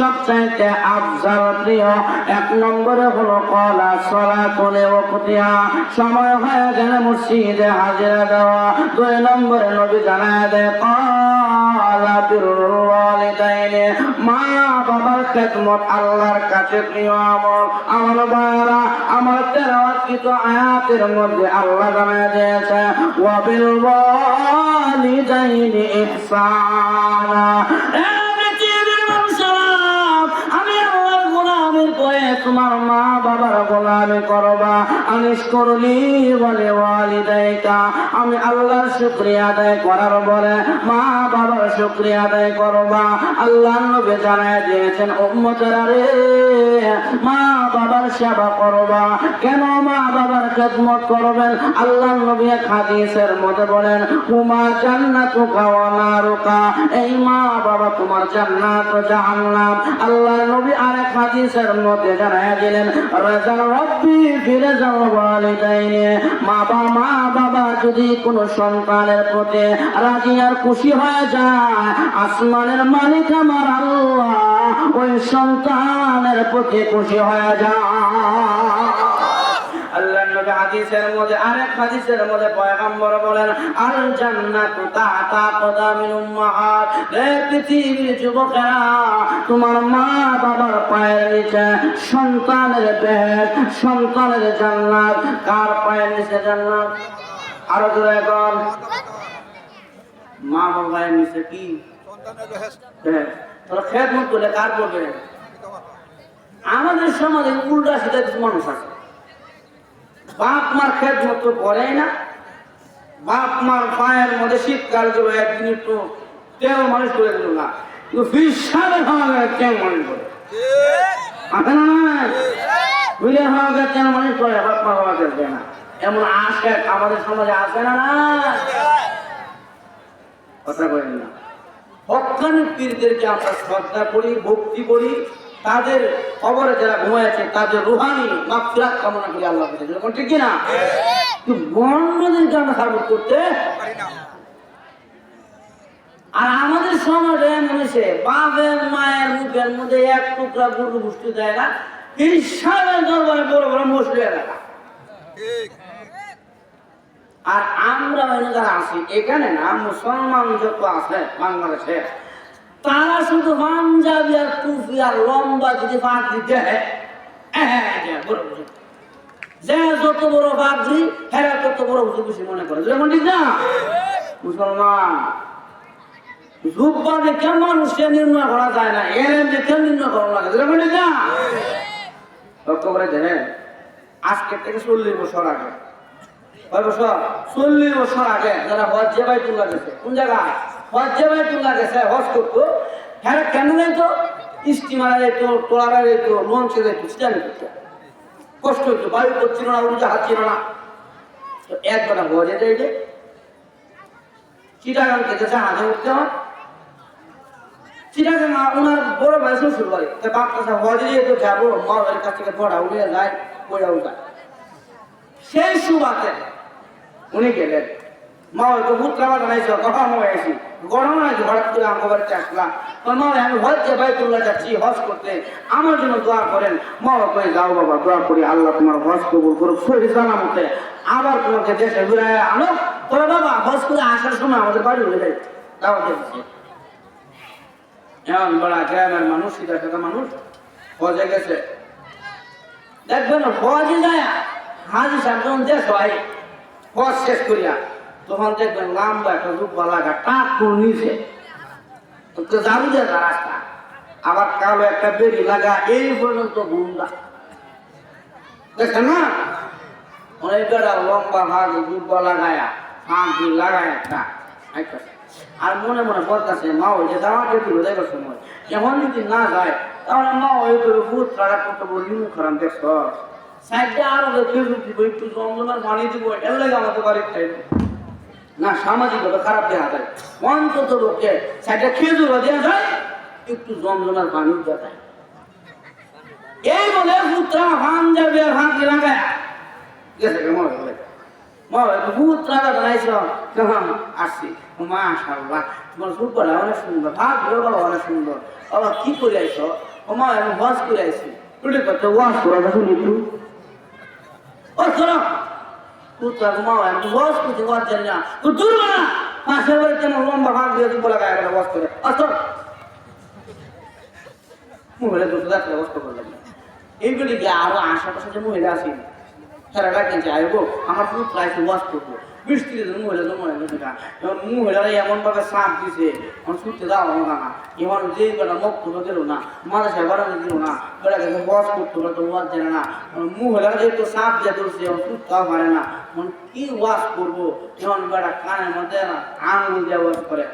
সবচাইতে আফজাল প্রিয়। এক নম্বরে হলো কলা সালাতুল ওয়াক্তিহা, সময় হয়ে গেলে মসজিদে হাজিরা দেওয়া। দুই নম্বরে নবী জানায় দেয় কলা বিরুল ওয়ালিদাইনি, মা বাবার খেদমত আল্লাহর কাছে প্রিয় আমল। আমার বাবা, আমার তেলাওয়াতকৃত আয়াতের মধ্যে আল্লাহ জানায় দিয়েছে ওয়া বিল ওয়ালিদাইনি ইহসানা। আমি আল্লাহর গোলামি করে তোমার মা বাবার গোলামি করবা। আনিস করলি বলে ওয়ালিদাইকা, আমি আল্লাহর শুকরিয়া আদায় করার পরে মা বাবার শুকরিয়া আদায় করবা। আল্লাহর নবী জানায় দিয়েছেন উম্মতেরা রে, মা বাবার সেবা করবা। কেন মা বাবার খেদমত করবেন? আল্লাহর নবী হাদিসের মধ্যে বলেন হুমা জান্নাতুকা ওয়া নারুকা, এই মা বাবা তোমার জান্নাত ও জাহান্নাম। আল্লাহর নবী আরেক হাদিসের মধ্যে জানায় দিলেন রাজা রব্বি ফিরাজাল ওয়ালিদাইনি, মা বাবা যদি কোনো সন্তানের প্রতি রাজি আর খুশি হয়ে যায়, আসমানের মালিক আমার আল্লাহ ওই সন্তানের প্রতি খুশি হয়ে যায়। আল্লাহর নবী হাদিসের মধ্যে আরেক হাদিসের মধ্যে পয়গম্বর বলেন আল জান্নাতু তাহতা কদামিল উম্মাহাত, হে পৃথিবীর যুবকেরা, তোমার মা বাবার পায়ের নিচে সন্তানের বেহেশত, সন্তানের জান্নাত। কার পায়ের নিচে জান্নাত? আরো জোরে বল। মা বাবার পায়ের নিচে কি? সন্তানের বেহেশত। তোরা খেদমত করলে কার করবে? আমাদের সমাজে উল্টা সিধা কিছু মানুষ আছে, বাপ মার খেদমত তো করে না। বাপ মার পায়ের মধ্যে শীতকাল গেল একদিন একটু তেল মালিশ করে দিল না, কিন্তু বিশাল হওয়া তেল মালিশ করে আছে না, বুঝলে হওয়া তেল মালিশ করে, বাপ মা হওয়া দেয় না। এমন আসে আমাদের সমাজে আছে না? না কথা বলেন না। হক্কানি পীরদেরকে আমরা শ্রদ্ধা করি, ভক্তি করি, তাদের কবরে যারা ঘুমাইছে তাদের রুহানি মাগফিরাত কামনা করি আল্লাহর কাছে, যখন ঠিক কিনা? বন্ধদেরকে আমরা সাপোর্ট করতে পারি না। আর আমাদের সমাজে মনে বাপের মায়ের মুখের মধ্যে এক টুকরা গরু বুঝতে দেয় না, হিসাবের দরবারে বড় বড় মশলা রাখা। আর আমরা যারা আছি এখানে না, মুসলমান যত আছে বাংলাদেশে, তারা শুধু পাঞ্জাবি আর টুপি আর লম্বা যদি পাগড়ি দেয়, যে যত বড় পাগড়ি হ্যাঁ তত বড় খুশি মনে করে, যেমন ঠিক না? মুসলমান জুব্বা দেখে মানুষকে নির্ণয় করা যায় না, এলেম দেখে নির্ণয় করা লাগে, যেমন ঠিক না? লক্ষ্য করে দেখেন, আজকের থেকে 40 বছর আগে, 40 বছর আগে যারা হজ্জে বাইতুল্লাহ গেছে, কোন জায়গায় হজ্জে বাইতুল্লাহ গেছে, হজ করতো, হ্যাঁ কেন যেত? স্টিমারে যেত, ট্রলারে যেত, লঞ্চে যেত, স্ট্যান্ড করতো, কষ্ট হইতো, বায়ু করছিল না, উড়ে হাত ছিল না। তো একবার হজে যাই যে চিটাগাং থেকে জাহাজে উঠতে হয়, চিটাগাং ওনার বড় ভাই শ্বশুর বাড়ি, বাপ কাছে হজে যেতে যাবো, মায়ের কাছ থেকে পড়া উঠে যায়, পড়াও যায়। সেই সুবাতে উনি গেলেন, মা হয়তো ভূত খাবার বানাইছে, কথা হয়েছি গরম আছে, হঠাৎ করে আমার বাড়িতে আসলাম, মা আমি হজে বাইতুল্লাহ যাচ্ছি হজ করতে, আমার জন্য দোয়া করেন। মা কয়ে যাও বাবা, দোয়া করি আল্লাহ তোমার হজ কবুল করুক, সহি সালামতে আবার তোমাকে দেশে ঘুরে আনো। তবে বাবা হজ করে আসার সময় আমাদের বাড়ি হয়ে যায়, তাও দেখছি এমন বড় গ্রামের মানুষ, সিধা সাদা মানুষ হজে গেছে, দেখবেন হজে যায় হাজি সাহেব যখন দেশ হয় হজ শেষ করিয়া, তখন দেখবেন লম্বা একটা জুব্বা লাগা টাক করে নিচে জারু দেয় রাস্তা, আবার কালো একটা বেরি লাগা এই পর্যন্ত গুন্ডা, দেখেন না? অনেকটা লম্বা ভাগ জুব্বা লাগায়া হাঁক লাগায় একটা, আর মনে মনে বলতেছে মা ওই যে দাওয়াতে দিল দেখার সময় এমন যদি না যায় তাহলে মা ওই করে ভূত তারা করতে বলি মুখ খারাপ দেখছ সাইডটা আরো খেজুর দিব, একটু জমজমার পানি দিব, এর লাগে আমাদের বাড়ি খাইব না, সামাজিকভাবে খারাপ দেখা যায়। অন্তত লোকে সাইডটা খেজুর দেওয়া যায়, একটু জমজমার পানি দেওয়া যায়, এই বলে ভূতরা ভাঙ যাবে, ভাঙতে লাগায় গেছে মনে বলে ভূত রাগা জানাইছ কেমন আসছি, মাশাআল্লাহ তোমার সুপারা অনেক সুন্দর, ভাত অনেক সুন্দর, আবার কি করে আইছ? ওমা আমি ওয়াজ করে আইছি উঠে করতে ওয়াজ করা শুনি একটু ও শোনো পুত্র মা আমি ওয়াজ করতে ওয়াজ জানি না তো দূর না পাশের বাড়ি কেমন লম্বা ভাগ দিয়ে বলা গায়ে একটা ওয়াজ করে আসো মহিলা দুটো রাখতে ওয়াজ করলাম এইগুলি কি আরো আশেপাশে যে মহিলা আছে তারা ডাকেছে আইবো আমার পুত্র আইসে ওয়াজ করবো বৃষ্টিতে মহিলা মহিলারা এমন ভাবে সাপ দিছে ছুটতে যাওয়া হলো না এমন যে বেটা মক্তব্য দিল না মাদ্রাসায় বাড়ানো দিল না বেটাকে ওয়াজ করতে পারতো ওয়াজ জানে না মহিলারা যেহেতু সাপ দিয়ে ধরছে ছুটতেও পারে না কি ওয়াজ করবো এমন বেটা কানের মধ্যে না আঙুল দিয়ে ওয়াজ করে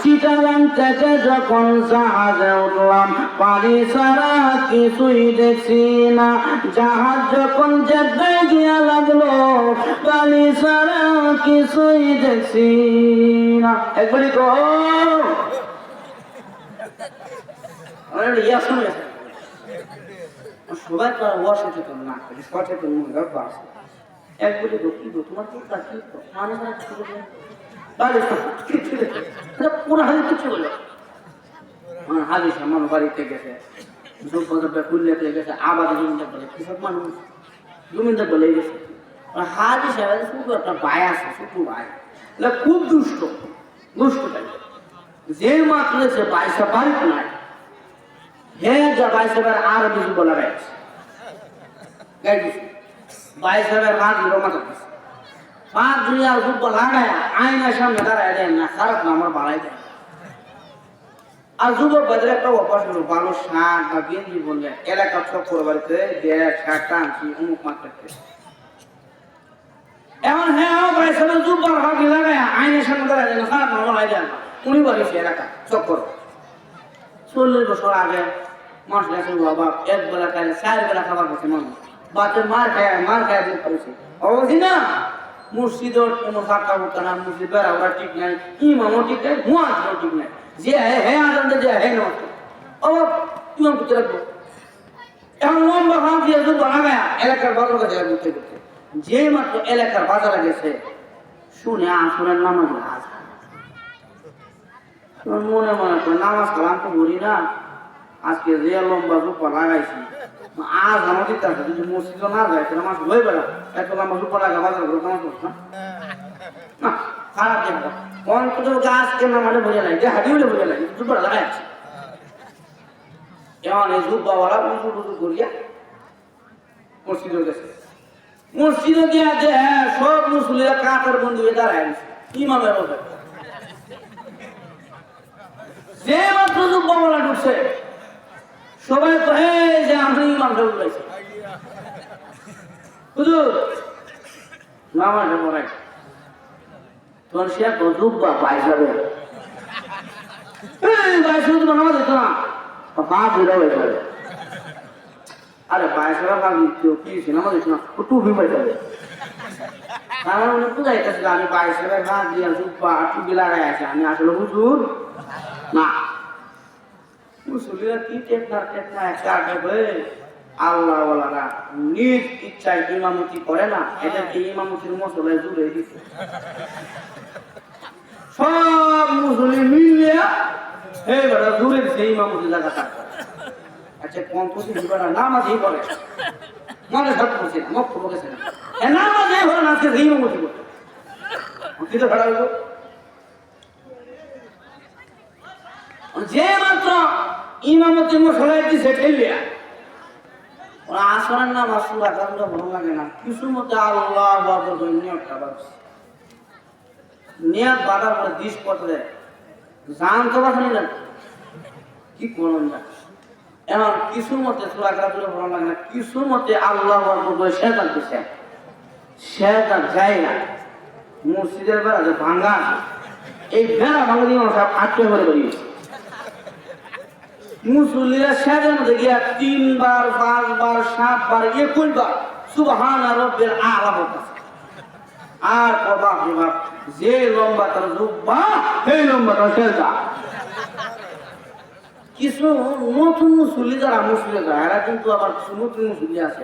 চিটাগাং থেকে যখন জাহাজে উঠলাম পানি ছাড়া কিছুই দেখছি না জাহাজ যখন জেদ্দায় গিয়া লাগলো পানি ছাড়া কিছুই দেখছি না একবারই কো ইয়া শুনে সবাই তো অসচেতন না সচেতন মহিলা আছে একবারই তো কি তোমার কি কি মানে পুরো হাদিস কিছু বলে হাদিস আমার বাড়িতে গেছে খুললেতে গেছে আবার জমিদার বলে কৃষক মানুষ জমিদার বলে গেছে হাদিস শুধু একটা ভাই আছে শুধু ভাই খুব দুষ্ট যে মাত্র সে বাইশা বাড়িত নাই হে যা বাইশাবার আর কিছু বলা গেছে বাইশাবার হাত মাথা দিচ্ছে পাঁচ দুনিয়ার খুব লাগায় আয়নার সামনে দাঁড়ায় দেন না খারাপ না আমার বাড়াই দেয় আর যুবক বাজারে একটা অভ্যাস হলো ভালো শাক বা গেঞ্জি বললে এলাকা চক্কর বাড়িতে দেড় শাক টানছি অমুক মার্কেটে এমন হ্যাঁ বাইশাবার যুবক হাত লাগায় আয়নার সামনে দাঁড়ায় দেন খারাপ না বাড়াই দেন উনি বাড়িছে এলাকা চক্কর 40 বছর আগে মানুষ গেছে বাবা এক বেলা খায় 4 বেলা খাবার খেয়েছে মানুষ বাচ্চার মার খায় দিন করেছে অবধি না মুর্শিদর কোনো ফাঁকা হতো না মুর্শিদ বেড়া ওরা ঠিক নাই ইমামও ঠিক নাই মুয়াজ্জিনও ঠিক নাই যে হ্যাঁ আনন্দ যে হ্যাঁ নষ্ট ও ইমাম করতে রাখবো এখন লম্বা ভাব দিয়ে যুদ্ধ লাগায় এলাকার বাজার কাছে ঘুরতে ঘুরতে যে মাত্র এলাকার বাজারে গেছে শুনে আসরের নামাজ মনে করে নামাজ কালাম তো বলি না আজকে যে লম্বা জুপা লাগাইছি আজ আমার দিতে আছে যদি মসজিদ না যায় তাহলে আমার হয়ে বেড়া এত লম্বা জুপা লাগা বাজার করে নামাজ পড়ছ না খারাপ দেখবো অন্তত গাছ কেনা মানে বোঝা নাই যে হাঁটি হলে বোঝা নাই জুপা লাগাইছে এমন এই জুব্বাওয়ালা উঁচু টুচু করিয়া মসজিদে গেছে মসজিদে গিয়া যে সব মুসলিরা কাঁটার বন্ধু হয়ে দাঁড়ায় ইমামের মধ্যে যে মাত্র জুব্বাওয়ালা ঢুকছে সবাই তো যে আমি ইমামটা উঠলাইছি হুজুর নামাজে পড়াই তখন সে তো জুব্বা পাই যাবে শুধু নামাজ হতো না পা ধরে হয়ে যাবে আরে বাইশারা ভাগ কি নামাজ হতো না ও টুপি পাই যাবে আমার মনে বুঝাইতেছিল আমি বাইশারা ভাগ দিয়ে জুব্বা টুপি লাগাই আছে আমি আসলে হুজুর না মুসলিরা কি টেকনা একটা আল্লাহওয়ালারা নিজ ইচ্ছায় ইমামতি করে না এদেরকে ইমামতির মশলায় জুড়ে দিচ্ছে সব মুসলিম মিলিয়ে এইবারে জুড়ে দিচ্ছে ইমামতি জায়গা থাকবে আচ্ছা পঞ্চশী হিবারা নামাজই করে মনে সব করছে না মক্ষ বকেছে না নামাজই হলো না আজকে ইমামতি করছে কিন্তু ভাড়া হইল যে মাত্র ইমামতি মশলাই দিছে ঠেলিয়া ওরা আসরের নাম আসুরা কাজটা ভালো লাগে না কিছু মধ্যে আল্লাহ নিয়তটা বাড়ছে নিয়ত বাড়ার পরে দিস পথে জান তো বাঁচানি না কি করুন না এখন কিছুর মধ্যে সুরা কাজটা ভালো লাগে না কিছুর মধ্যে আল্লাহ শেতান দিছে শেতান যায় না মসজিদের বেড়া যে ভাঙ্গা এই বেড়া ভাঙা দিয়ে সব আটকে করে বেরিয়েছে মুসল্লিরা সেজের মধ্যে গিয়া 3 বার 5 বার 7 বার 21 বার সুবহানা রাব্বিল আলা বলতেছে আর অবাক বিভাগ যে লম্বা তার জুব্বা সেই লম্বাটা সেজদা কিছু নতুন মুসল্লি যারা মুসলিম এরা কিন্তু আবার কিছু নতুন মুসল্লি আছে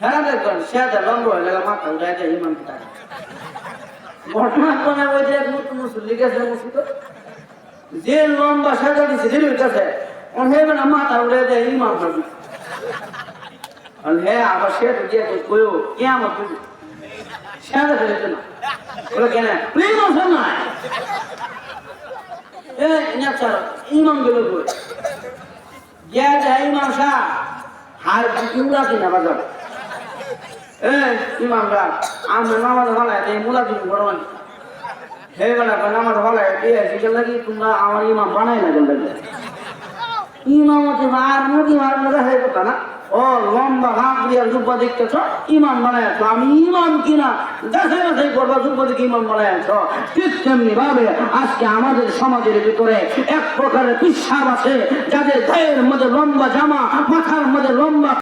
হ্যাঁ দেখবেন সেজদা লম্বা হয়ে গেলে মাথা উঠায় দেয় ইমাম পিতা ঘটনা কোনে ওই যে নতুন মুসল্লি গেছে মসজিদে যে লম্বা সাজা দিছে দিল হইতেছে অনেক না মাথা উড়ে দেয় ইমাম সাহেব হ্যাঁ আবার সে তো দিয়ে কইও কেমন তুই সাজা দিতে না বলে কেন ইমাম সাহেব নাই ইমাম গেল কই গিয়া যায় ইমাম সাহেব হার বুকুরা কিনা বাজার ইমাম সাহেব আমি নামাজ ভালাই তাই মুলা দিন গরম হে বেলা নামাজ ভালাই দিয়ে লাগি তোমরা আমার ইমাম বানাই না গেল ইমামতি আর মুরগি মারলে দেখা যেত না ও লম্বা হাত দিয়ে জুব্বা দেখতেছ ইমাম বানাইছ আমি ইমাম কিনা দেখাই দেখাই করবা জুব্বা দেখে ইমাম বানাইছ ঠিক তেমনি ভাবে আজকে আমাদের সমাজের ভিতরে এক প্রকারের পিসাব আছে যাদের গায়ের মধ্যে লম্বা জামা মাথার মধ্যে লম্বা